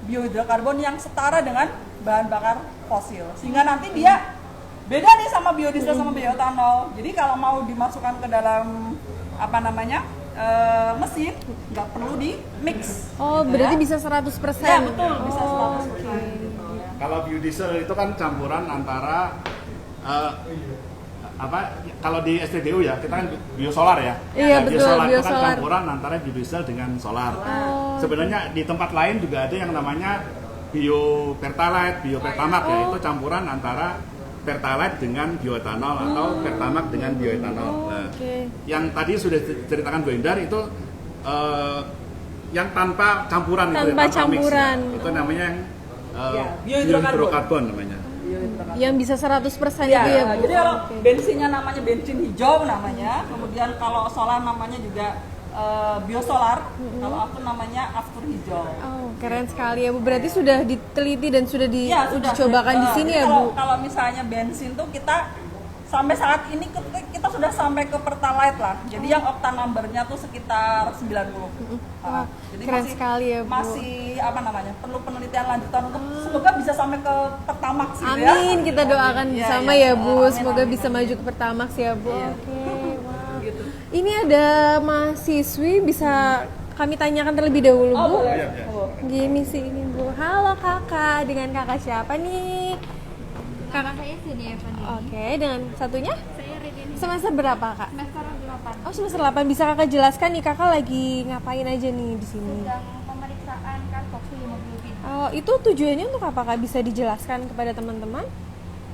biohidrokarbon yang setara dengan bahan bakar fosil. Sehingga nanti dia beda nih sama biodiesel sama bioetanol. Jadi kalau mau dimasukkan ke dalam mesin nggak perlu di mix. Oh, berarti bisa 100%. Ya, betul, bisa 100%. Oh, gitu ya. Kalau biodiesel itu kan campuran antara kalau di STDU ya kita kan biosolar ya. Iya, Nah, betul, biosolar itu kan biosolar. campuran antara biodiesel dengan solar. Sebenarnya di tempat lain juga ada yang namanya biopertalite, biopertamax ya, itu campuran antara pertalite dengan bioetanol atau pertamax dengan bioetanol. Nah, oke. yang tadi sudah ceritakan Bu Endar itu yang tanpa campuran itu, Tanpa ya, tanpa mix ya. campuran. Itu namanya yang Ya, biohidrokarbon. biohidrokarbon namanya. Yang bisa 100% Ya, itu ya, Bu. jadi kalau Oke. bensinnya namanya bensin hijau namanya, kemudian kalau solar namanya juga biosolar, kalau aku namanya aftur hijau. Oh, keren sekali ya Bu. Berarti sudah diteliti dan sudah Iya, sudah. dicobakan di sini Jadi ya kalau, Bu. kalau misalnya bensin tuh kita sampai saat ini kita sudah sampai ke Pertalite lah. Jadi yang oktan numbernya tuh sekitar 90. Wah, Jadi keren sekali ya Bu. masih apa namanya? Perlu penelitian lanjutan untuk semoga bisa sampai ke Pertamax gitu ya. Amin, kita doakan Iya, bersama iya. ya Bu. Amin, Semoga amin, bisa amin. maju ke Pertamax ya Bu. Iya. Oke, wow. Gitu. Ini ada mahasiswi, bisa kami tanyakan terlebih dahulu Bu. Boleh. Oh. Gini sih ini Bu. Halo kakak, dengan kakak siapa nih? Kakak saya sini ya Pak. Oke, dengan satunya? Saya Ridin, Semester berapa kak? semester 8. Oh semester 8, bisa kakak jelaskan nih kakak lagi ngapain aja nih di sini? Sedang pemeriksaan karboksi hemoglobin. Oh, itu tujuannya untuk apa kak? Bisa dijelaskan kepada teman-teman?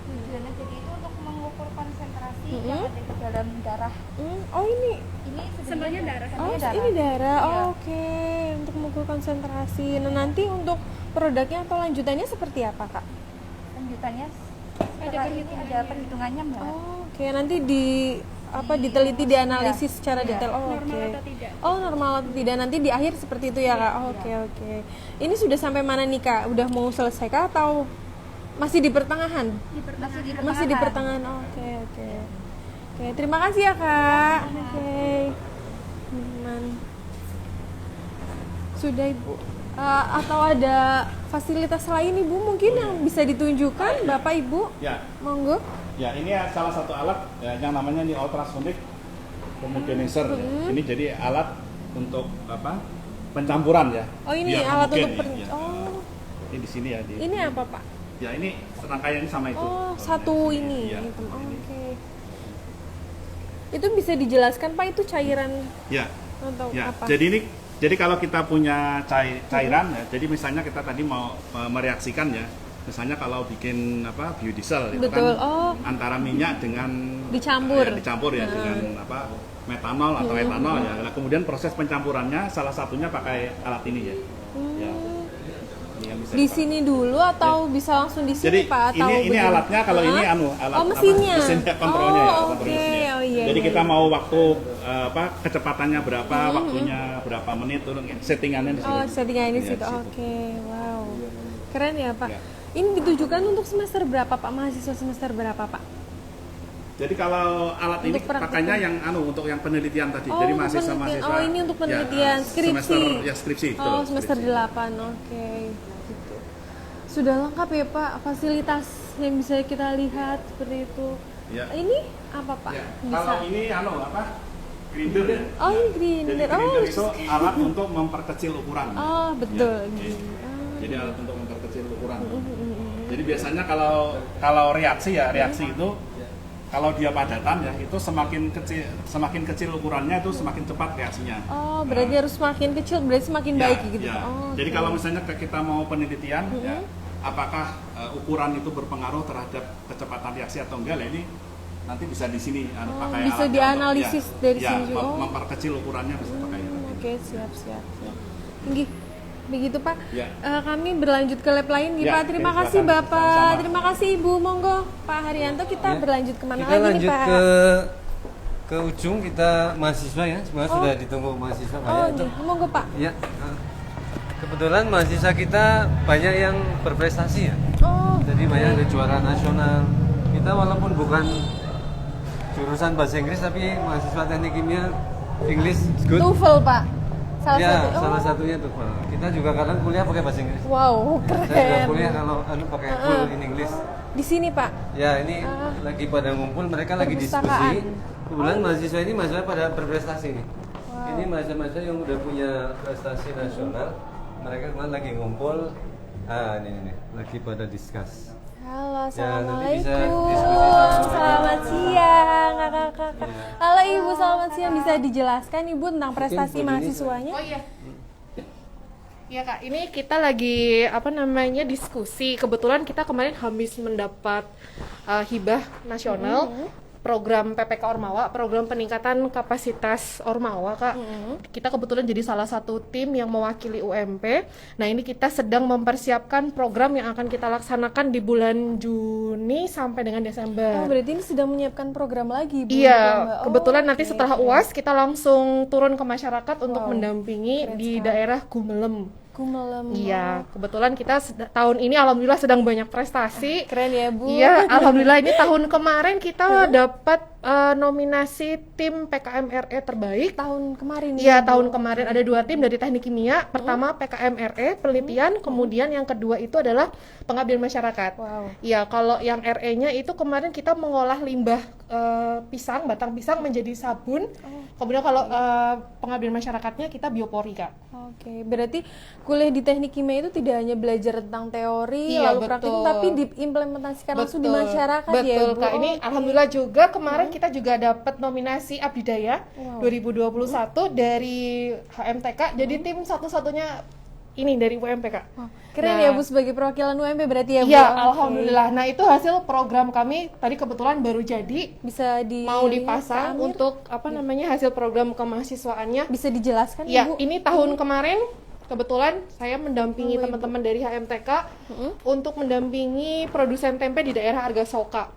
Tujuannya jadi itu untuk mengukur konsentrasi Mm-mm. yang ada di dalam darah. Oh ini, Ini sebenarnya darah. oh ini darah. Iya. Oh, oke, untuk mengukur konsentrasi. Nah nanti untuk produknya atau lanjutannya seperti apa kak? Lanjutannya setelah ini ada perhitungannya Mbak. Oh, oke, nanti diteliti, dianalisis secara Iya. detail. Oh, Normal oke. atau tidak. Oh, normal atau tidak. Nanti di akhir seperti itu ya, Kak. Oh, oke. Ini sudah sampai mana nih, Kak? Udah mau selesai kah atau masih di pertengahan? Masih di pertengahan. Oh, oke. Oke, terima kasih ya, Kak. Oke. Sudah, Ibu. Atau ada fasilitas lain, Ibu, mungkin yang bisa ditunjukkan, Bapak, Ibu? Ya. Monggo. Ya, ini salah satu alat ya, yang namanya nih ultrasonic homogenizer. Ini jadi alat untuk apa? Pencampuran ya. Oh, ini Biar alat homogen, untuk ya. Oh, Ini di sini ya. ini apa, Pak? Ya, ini rangkaiannya sama itu. Oh, satu ini. Ya. Hitam. Oh, oke. Itu bisa dijelaskan, Pak, itu cairan Ya. atau Ya. apa? Jadi kalau kita punya cairan ya, jadi misalnya kita tadi mau mereaksikan ya. Misalnya kalau bikin apa biodiesel itu Betul. kan Oh. antara minyak dengan Dicampur. dicampur ya dengan apa metanol atau etanol ya. Nah, kemudian proses pencampurannya salah satunya pakai alat ini ya. Ya. Ini yang bisa Di dipakai. sini dulu atau bisa langsung di sini, Jadi Pak? Atau ini begini? alatnya, kalau ini Hah? alat Oh, mesinnya. mesinnya kontrolnya ya, Oh, kontrol oke. mesinnya. Oh, iya. Jadi iya, kita iya. mau waktu kecepatannya berapa, waktunya berapa menit, turun settingannya di sini. Oh, settingan ini Ya, situ. di situ. Oke, wow. Keren ya, Pak. Ya. Ini ditujukan untuk semester berapa, Pak? Mahasiswa semester berapa, Pak? Jadi kalau alat ini Untuk praktikum. pakainya yang untuk yang penelitian tadi. Oh, Jadi untuk mahasiswa. penelitian. Oh, ini untuk penelitian, skripsi. Semester ya skripsi. Oh, betul, semester skripsi. 8. Oke. Gitu. Sudah lengkap ya, Pak, fasilitas yang bisa kita lihat seperti itu. Ya. Ini apa, Pak? Ya. Bisa. Kalau ini apa? Grinder ya. Oh, ini Jadi grinder. grinder Oh, itu alat untuk memperkecil ukuran. oh, betul. Ya, oke. Oh, Jadi alat untuk memperkecil ukuran. mm. Jadi biasanya kalau reaksi itu kalau dia padatan ya itu semakin kecil ukurannya itu semakin cepat reaksinya. Oh, berarti harus semakin kecil, berarti semakin baik gitu. Ya. Oh, Jadi oke. kalau misalnya kita mau penelitian ya, apakah ukuran itu berpengaruh terhadap kecepatan reaksi atau enggak? Nah, ini nanti bisa di sini pakai bisa alatnya dianalisis untuk, dari sini juga. Oh. memperkecil ukurannya bisa pakai alat ini. Oke, siap. Tinggi. Begitu, Pak. Ya. Kami berlanjut ke lab lain nih, Ya, Pak. Terima oke, kasih, silakan. Bapak. Sama-sama. Terima kasih, Ibu. Monggo, Pak Haryanto, kita Ya. berlanjut kemana Kita lagi nih, lanjut Pak? ke ujung, kita mahasiswa ya, semua sudah ditunggu mahasiswa Oh, banyak itu. nih. Monggo, Pak. Ya, kebetulan mahasiswa kita banyak yang berprestasi ya. Oh, Jadi banyak ada juara nasional. Kita walaupun bukan jurusan bahasa Inggris tapi mahasiswa teknik kimia English is good. TOEFL, Pak. Salah Ya, satu. salah satunya tuh. Kita juga kadang kuliah pakai bahasa Inggris. Wow, Saya juga keren. kuliah kalau pakai full in English. Di sini, Pak. Ya, ini lagi pada ngumpul, mereka lagi Perpustakaan. diskusi. Kebetulan mahasiswa ini mahasiswa pada berprestasi nih. Ini mahasiswa yang udah punya prestasi nasional. Mereka kemarin lagi ngumpul. Ini lagi pada discuss. Halo, Ya, nanti bisa assalamualaikum. diskusi sama Selamat mereka. siang, kakak-kakak. Ya. Halo Ibu, selamat siang. Bisa dijelaskan Ibu tentang prestasi Bu Dini. mahasiswanya? Oh iya. Ya Kak, ini kita lagi diskusi. Kebetulan kita kemarin habis mendapat hibah nasional program PPK Ormawa, program peningkatan kapasitas Ormawa, Kak. Kita kebetulan jadi salah satu tim yang mewakili UMP. Nah, ini kita sedang mempersiapkan program yang akan kita laksanakan di bulan Juni sampai dengan Desember. Oh, berarti ini sedang menyiapkan program lagi, Bu? Iya, kebetulan nanti setelah UAS kita langsung turun ke masyarakat untuk mendampingi di daerah Gumelem. Iya, kebetulan kita tahun ini alhamdulillah sedang banyak prestasi. Keren ya, Bu. Iya, alhamdulillah ini tahun kemarin kita dapat nominasi tim PKM RE terbaik. Tahun kemarin. Iya, tahun kemarin ada 2 tim dari Teknik Kimia. Pertama PKM RE penelitian, kemudian yang kedua itu adalah pengabdian masyarakat. Iya, kalau yang RE-nya itu kemarin kita mengolah limbah pisang, batang pisang menjadi sabun. Kemudian kalau pengabdian masyarakatnya kita biopori, Kak. Oke, berarti kuliah di Teknik Kimia itu tidak hanya belajar tentang teori Iya, lalu praktikum, tapi diimplementasikan langsung di masyarakat. Betul, ya, Bu. Kak. Ini alhamdulillah juga kemarin kita juga dapat nominasi Abdi Daya 2021 dari HMTK. Jadi tim satu-satunya ini dari UMP, Kak. Keren ya, Bu, sebagai perwakilan UMP berarti ya, Bu. Iya, alhamdulillah. Nah, itu hasil program kami tadi kebetulan baru jadi, bisa mau dipasang untuk hasil program kemahasiswaannya. Bisa dijelaskan, ya, Ibu? ini tahun kemarin kebetulan saya mendampingi teman-teman dari HMTK untuk mendampingi produsen tempe di daerah Argasoka.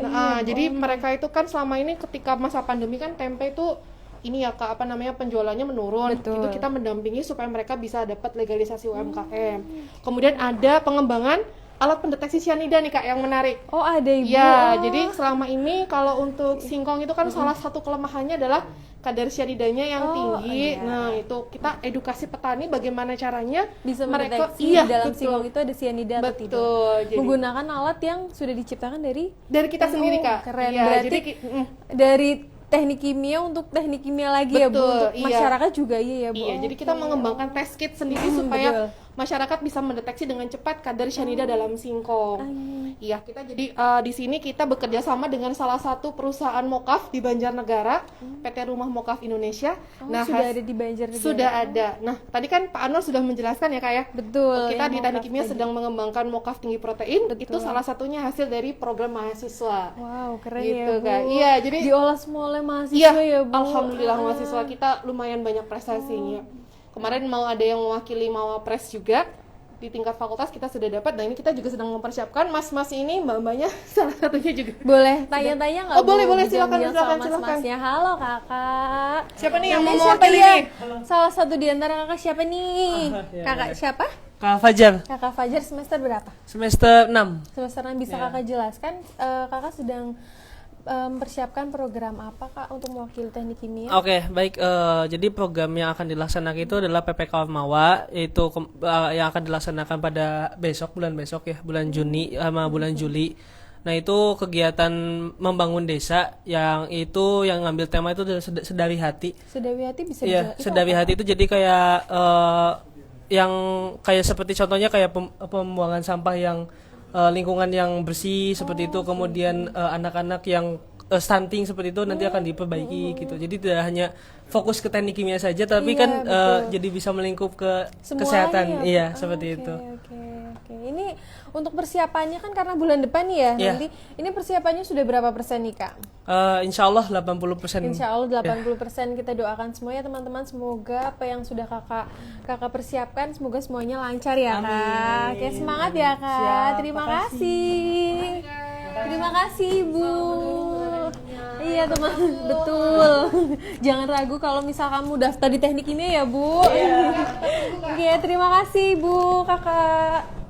Nah, jadi mereka itu kan selama ini ketika masa pandemi kan tempe itu ini ya, Kak, penjualannya menurun. Itu kita mendampingi supaya mereka bisa dapat legalisasi UMKM. Kemudian ada pengembangan alat pendeteksi cyanida nih, Kak, yang menarik. Oh, ada, Ibu. Ya, jadi selama ini kalau untuk singkong itu kan salah satu kelemahannya adalah kadar cyanidanya yang tinggi. Nah, itu kita edukasi petani bagaimana caranya bisa mereka mendeteksi dalam singkong itu ada cyanida atau tidak. Jadi, menggunakan alat yang sudah diciptakan dari kita sendiri, Kak. Keren. Ya, berarti jadi dari teknik kimia untuk teknik kimia lagi ya, Bu, untuk masyarakat juga ya, Bu. Iya, jadi kita mengembangkan test kit sendiri supaya masyarakat bisa mendeteksi dengan cepat kadar cyanida dalam singkong. Iya, kita jadi di sini kita bekerja sama dengan salah satu perusahaan mokaf di Banjarnegara, PT Rumah Mokaf Indonesia. Nah, sudah ada di Banjarnegara. Sudah ada. Nah, tadi kan Pak Anwar sudah menjelaskan ya, Kak, ya. Betul. Kita di Teknik Kimia sedang mengembangkan mokaf tinggi protein. Itu salah satunya hasil dari program mahasiswa. Wow, keren gitu, ya, Bu. Kak. Iya, jadi diolah semua oleh mahasiswa ya, Bu. Alhamdulillah mahasiswa kita lumayan banyak prestasinya. Kemarin mau ada yang mewakili Mawapres juga di tingkat fakultas kita sudah dapat. Nah, ini kita juga sedang mempersiapkan mas-mas ini, mbak-mbaknya salah satunya juga. Boleh tanya-tanya nggak? Oh, boleh silakan. Mas-masnya. Halo, Kakak. Siapa nih yang mau siapa mewakili ya? nih? Salah satu di antara Kakak siapa nih? Kakak siapa? Kak Fajar. Kakak Fajar semester berapa? Semester 6. Semester 6. Bisa Kakak jelaskan Kakak sedang mempersiapkan program apa, Kak, untuk mewakili teknik kimia? Oke, baik. Jadi program yang akan dilaksanakan itu adalah PPK Ormawa, itu yang akan dilaksanakan pada bulan besok ya, bulan Juni sama bulan Juli. Nah, itu kegiatan membangun desa yang ngambil tema itu adalah Sedawi Hati. Sedawi Hati bisa Iya, Sedawi Hati itu jadi kayak yang kayak seperti contohnya kayak pembuangan sampah yang lingkungan yang bersih seperti itu, kemudian anak-anak yang stunting seperti itu nanti akan diperbaiki gitu. Jadi tidak hanya fokus ke teknik kimia saja, tapi kan jadi bisa melingkup ke kesehatan. Iya, seperti itu. Oke. Ini untuk persiapannya kan karena bulan depan ya, nanti ini persiapannya sudah berapa persen nih, Kak? Insya Allah 80%. Insya Allah 80%. Kita doakan semua ya, teman-teman, semoga apa yang sudah kakak persiapkan semoga semuanya lancar ya, Kak. Oke, semangat ya, Kak. Terima kasih. Terima kasih, Ibu. Iya, teman, betul. Jangan ragu kalau misal kamu daftar di teknik ini ya, Bu. Oke, terima kasih, Bu, Kakak.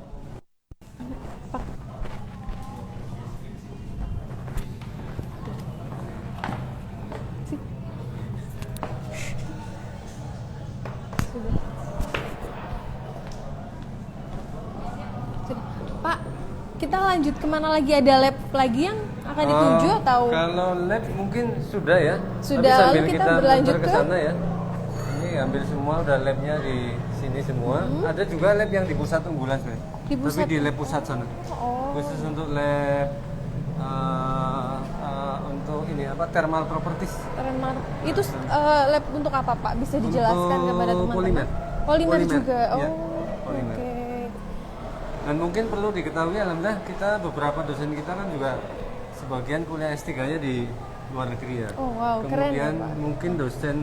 Pak, kita lanjut kemana lagi? Ada lab lagi yang akan dituju atau? Kalau lab mungkin sudah ya. Sudah, tapi sambil lalu kita berlanjut ke sana ya. Ini ambil semua, udah labnya di sini semua. Ada juga lab yang di pusat unggulan sebenarnya. Tapi di lab pusat sana. Khusus untuk lab untuk ini thermal properties. Itu lab untuk apa, Pak? Bisa dijelaskan kepada teman-teman? Polimer juga. Ya, polimer. Dan mungkin perlu diketahui, alhamdulillah kita beberapa dosen kita kan juga sebagian kuliah S3-nya di luar negeri ya. Oh wow, keren ya Kemudian Pak. mungkin dosen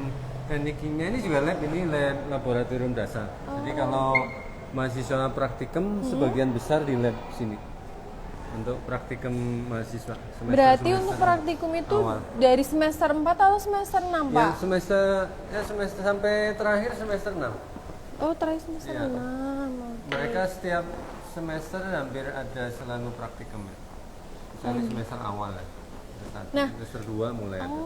teknik kimia ini juga lab, ini lab laboratorium dasar. Jadi kalau mahasiswa praktikum sebagian besar di lab sini untuk praktikum mahasiswa. Berarti untuk praktikum itu awal. dari semester 4 atau semester 6 Pak? Yang semester sampai terakhir semester 6. Oh terakhir semester Iya. 6. Oke. Mereka setiap semester hampir ada selalu praktikum ya. Kecuali semester awal ya. Nah. Semester 2 mulai ada.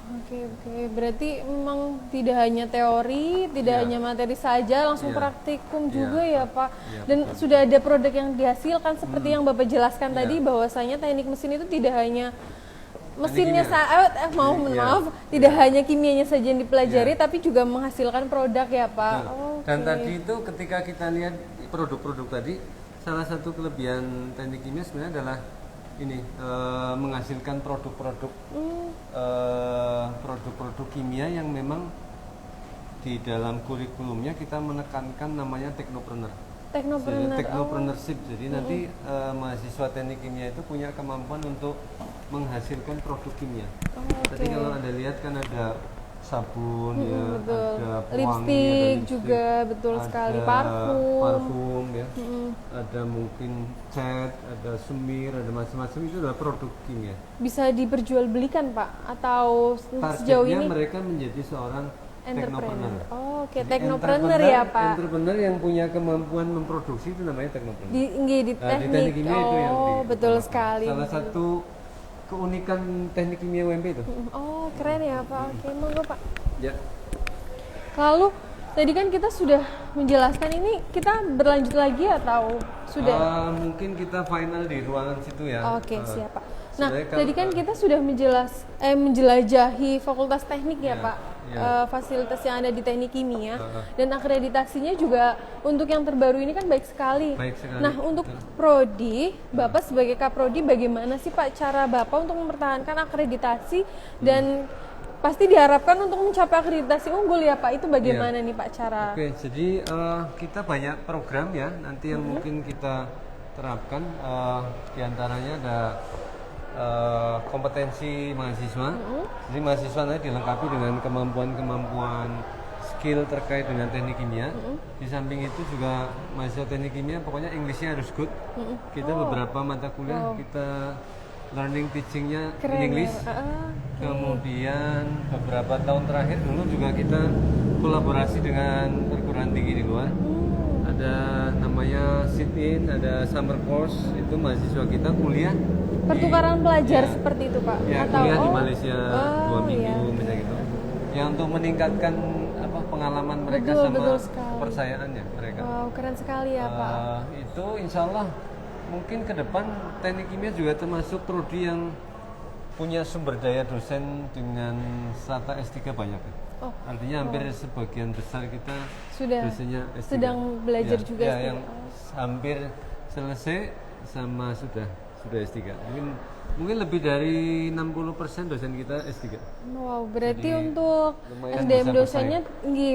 Oke. Berarti memang tidak hanya teori, tidak hanya materi saja, langsung praktikum juga ya Pak. Dan sudah ada produk yang dihasilkan seperti yang Bapak jelaskan tadi, bahwasanya teknik mesin itu tidak hanya mesinnya maaf, tidak hanya kimianya saja yang dipelajari, tapi juga menghasilkan produk ya Pak. Dan tadi itu ketika kita lihat produk-produk tadi, salah satu kelebihan teknik kimia sebenarnya adalah ini menghasilkan produk-produk kimia yang memang di dalam kurikulumnya kita menekankan namanya teknopreneur. Teknopreneurship. Jadi nanti mahasiswa teknik kimia itu punya kemampuan untuk menghasilkan produk kimia. Jadi kalau Anda lihat kan ada sabun ada pewangi, lipstik juga betul sekali, parfum ya. Ada mungkin cat, ada semir, ada macam-macam, itu adalah produk kimia. Bisa diperjualbelikan Pak atau sejauh ini mereka menjadi seorang teknopreneur. Oke, teknopreneur ya Pak. Entrepreneur yang punya kemampuan memproduksi itu namanya teknopreneur. Di teknik kimia itu yang betul sekali. Salah satu keunikan teknik kimia UMP itu. Oh keren ya Pak. Oke, monggo Pak. Ya. Lalu tadi kan kita sudah menjelaskan, ini kita berlanjut lagi atau sudah? Mungkin kita final di ruangan situ ya. Oke, siap Pak. Nah, tadi kan kita sudah menjelajahi Fakultas Teknik ya Pak, fasilitas yang ada di Teknik Kimia, dan akreditasinya juga untuk yang terbaru ini kan baik sekali. Nah, untuk Prodi, Bapak sebagai Kaprodi, bagaimana sih Pak cara Bapak untuk mempertahankan akreditasi dan pasti diharapkan untuk mencapai akreditasi unggul ya Pak, itu bagaimana nih Pak cara? Oke, jadi kita banyak program ya nanti yang mungkin kita terapkan, diantaranya ada kompetensi mahasiswa. Jadi mahasiswa nanti dilengkapi dengan kemampuan-kemampuan skill terkait dengan teknik kimia. Di samping itu juga mahasiswa teknik kimia pokoknya Englishnya harus good. Kita beberapa mata kuliah kita learning teachingnya in English. Kemudian beberapa tahun terakhir dulu juga kita kolaborasi dengan perguruan tinggi di luar. Ada namanya sit-in, ada summer course, itu mahasiswa kita kuliah. Pertukaran pelajar seperti itu Pak? Ya, atau kuliah di Malaysia 2 minggu misalnya gitu. Ya untuk meningkatkan pengalaman mereka sama kepercayaannya mereka. Wow, keren sekali ya Pak. Itu insya Allah mungkin ke depan teknik kimia juga termasuk prodi yang punya sumber daya dosen dengan strata S3 banyak. Artinya hampir sebagian besar kita dosennya S3. Sedang belajar juga S3. Yang hampir selesai sama sudah S3. Mungkin lebih dari 60% dosen kita S3. Wow, berarti jadi, untuk SDM dosennya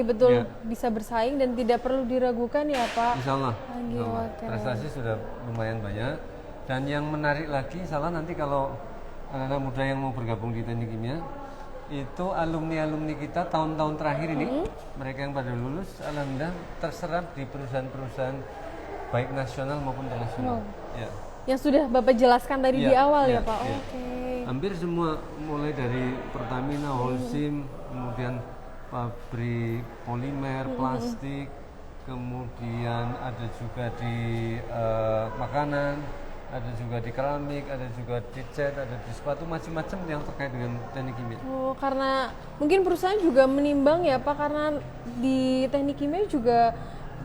betul bisa bersaing dan tidak perlu diragukan ya Pak. Insya Allah. Prestasi sudah lumayan banyak. Dan yang menarik lagi, insya Allah nanti kalau anak-anak muda yang mau bergabung di teknik kimia, itu alumni-alumni kita tahun-tahun terakhir ini, mereka yang pada lulus, alhamdulillah terserap di perusahaan-perusahaan baik nasional maupun internasional. Ya. Yang sudah Bapak jelaskan tadi di awal ya Pak. Oke. Hampir semua, mulai dari Pertamina, Holcim, kemudian pabrik polimer, plastik, kemudian ada juga di makanan, ada juga di keramik, ada juga di cat, ada di sepatu, macam-macam yang terkait dengan teknik kimia. Oh, karena mungkin perusahaan juga menimbang ya Pak, karena di teknik kimia juga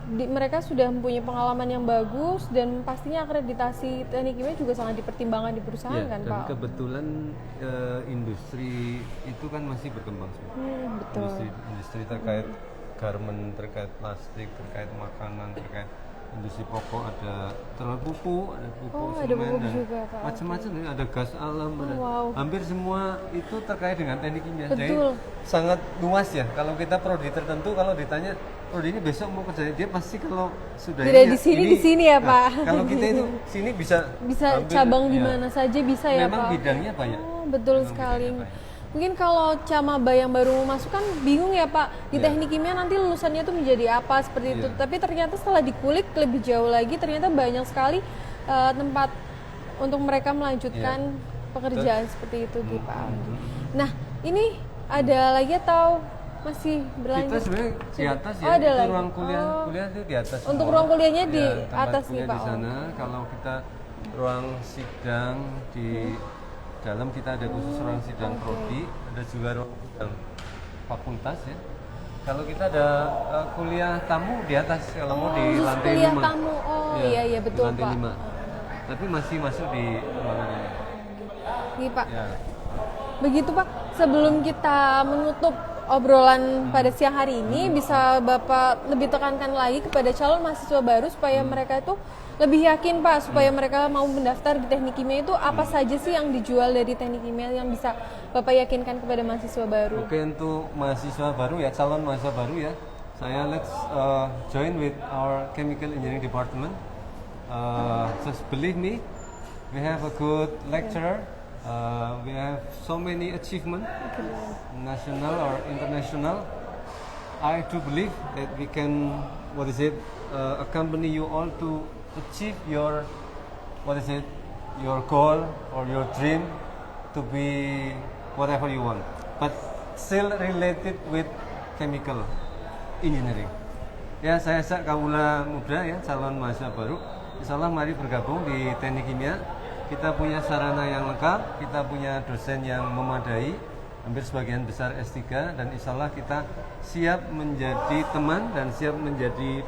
mereka sudah mempunyai pengalaman yang bagus dan pastinya akreditasi teknik kimia juga sangat dipertimbangkan di perusahaan kan dan Pak. Dan kebetulan industri itu kan masih berkembang. Betul. Industri terkait garment, terkait plastik, terkait makanan, terkait industri pokok, ada telur pupuk, ada pupuk ada semen pupuk dan juga, Pak. macam-macam, ada gas alam, ada wow. hampir semua itu terkait dengan teknik kimia. Betul. Jadi sangat luas ya. Kalau kita prodi tertentu, kalau ditanya prodi ini besok mau kerja, dia pasti kalau sudah tidak ini, di sini ini, di sini ya, nah, Pak. Kalau kita itu sini bisa hampir, cabang di ya. mana saja bisa ya, Memang Pak. bidangnya banyak. Oh, betul Memang sekali. bidangnya banyak. Mungkin kalau camaba yang baru mau masuk kan bingung ya, Pak, di teknik kimia nanti lulusannya itu menjadi apa seperti itu. Tapi ternyata setelah dikulik lebih jauh lagi, ternyata banyak sekali tempat untuk mereka melanjutkan pekerjaan seperti itu, Pak Aldi. Nah, ini ada lagi atau masih berlanjut? Kita sebenarnya di atas ya, ada itu lagi. ruang kuliah itu di atas. Untuk semua. ruang kuliahnya di tempat atas nih, kuliah Pak. di sana. Kalau kita ruang sidang di dalam kita ada khusus ruang sidang prodi, ada juga ruang sidang fakultas ya. Kalau kita ada kuliah tamu di atas, kalau mau di lantai 5. Kuliah tamu, iya betul, di lantai Pak. 5. Tapi masih masuk di ruangan ini. Nih, Pak. Ya. Begitu, Pak. Sebelum kita menutup obrolan pada siang hari ini, bisa Bapak lebih tekankan lagi kepada calon mahasiswa baru supaya mereka itu lebih yakin, Pak, supaya mereka mau mendaftar di teknik kimia itu apa saja sih yang dijual dari teknik kimia yang bisa Bapak yakinkan kepada mahasiswa baru? Oke, untuk mahasiswa baru ya, calon mahasiswa baru ya, saya let's join with our chemical engineering department. Just believe me, we have a good lecturer. We have so many achievements, national or international. I do believe that we can, accompany you all to achieve your, your goal or your dream to be whatever you want, but still related with chemical engineering. Ya, saya ajak kaula muda ya, calon mahasiswa baru, insya Allah mari bergabung di teknik kimia. Kita punya sarana yang lengkap, kita punya dosen yang memadai, hampir sebagian besar S3, dan insya Allah kita siap menjadi teman dan siap menjadi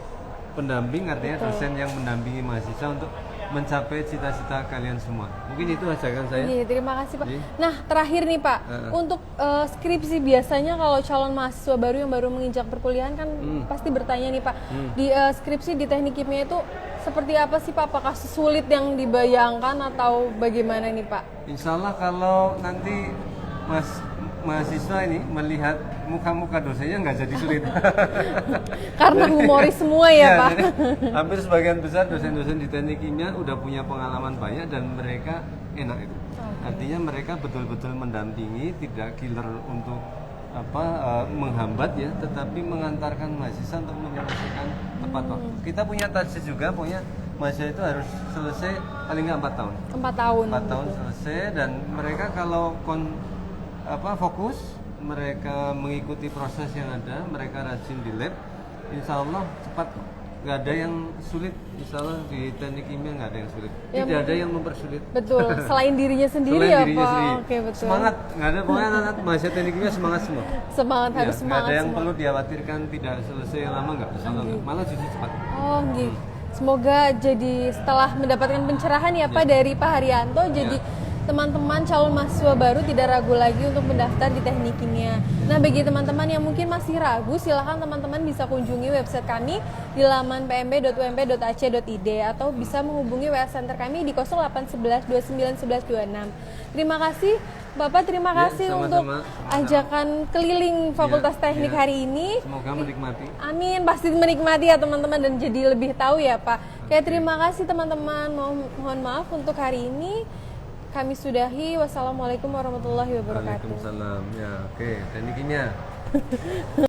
pendamping, artinya dosen yang mendampingi mahasiswa untuk mencapai cita-cita kalian semua. Mungkin itu ajakan saya. Iya, terima kasih, Pak. Nah, terakhir nih, Pak, untuk skripsi biasanya kalau calon mahasiswa baru yang baru menginjak perkuliahan kan pasti bertanya nih, Pak, di skripsi di teknik kimia itu seperti apa sih, Pak? Apakah sesulit yang dibayangkan atau bagaimana nih, Pak? Insya Allah kalau nanti mahasiswa ini melihat muka-muka dosennya nggak jadi sulit. Karena humoris semua ya, Pak. Jadi, hampir sebagian besar dosen-dosen di teknik kimia udah punya pengalaman banyak dan mereka enak itu. Artinya mereka betul-betul mendampingi, tidak killer untuk menghambat ya, tetapi mengantarkan mahasiswa untuk menyelesaikan tepat waktu. Kita punya target juga, punya mahasiswa itu harus selesai paling nggak 4 tahun. 4 tahun. 4 tahun selesai, dan mereka kalau fokus, mereka mengikuti proses yang ada, mereka rajin di lab, insya Allah cepat. Nggak ada yang sulit, insya Allah di teknik kimia nggak ada yang sulit. Tidak ada yang mempersulit. Betul, selain dirinya sendiri selain ya, dirinya Pak. Sendiri. Oke, betul. Semangat, nggak ada, pokoknya anak-anak mahasiswa teknik kimia semangat semua. Semangat, harus Nggak semangat ada yang semua. perlu dikhawatirkan tidak selesai lama, nggak, insya Allah nggak. Malah justru cepat. Oh, gitu. Semoga jadi setelah mendapatkan pencerahan ya, Pak, dari Pak Haryanto, jadi teman-teman calon mahasiswa baru tidak ragu lagi untuk mendaftar di teknik kimia. Nah, bagi teman-teman yang mungkin masih ragu, silakan teman-teman bisa kunjungi website kami di laman pmb.ump.ac.id atau bisa menghubungi WA Center kami di 0811 29 11 26. Terima kasih Bapak, terima kasih untuk ajakan keliling Fakultas Teknik hari ini. Semoga menikmati. Amin, pasti menikmati ya teman-teman dan jadi lebih tahu ya, Pak. Oke, terima kasih teman-teman. Mohon maaf untuk hari ini. Kami sudahi. Wassalamualaikum warahmatullahi wabarakatuh. Waalaikumsalam. Ya, oke. Teknik kimia.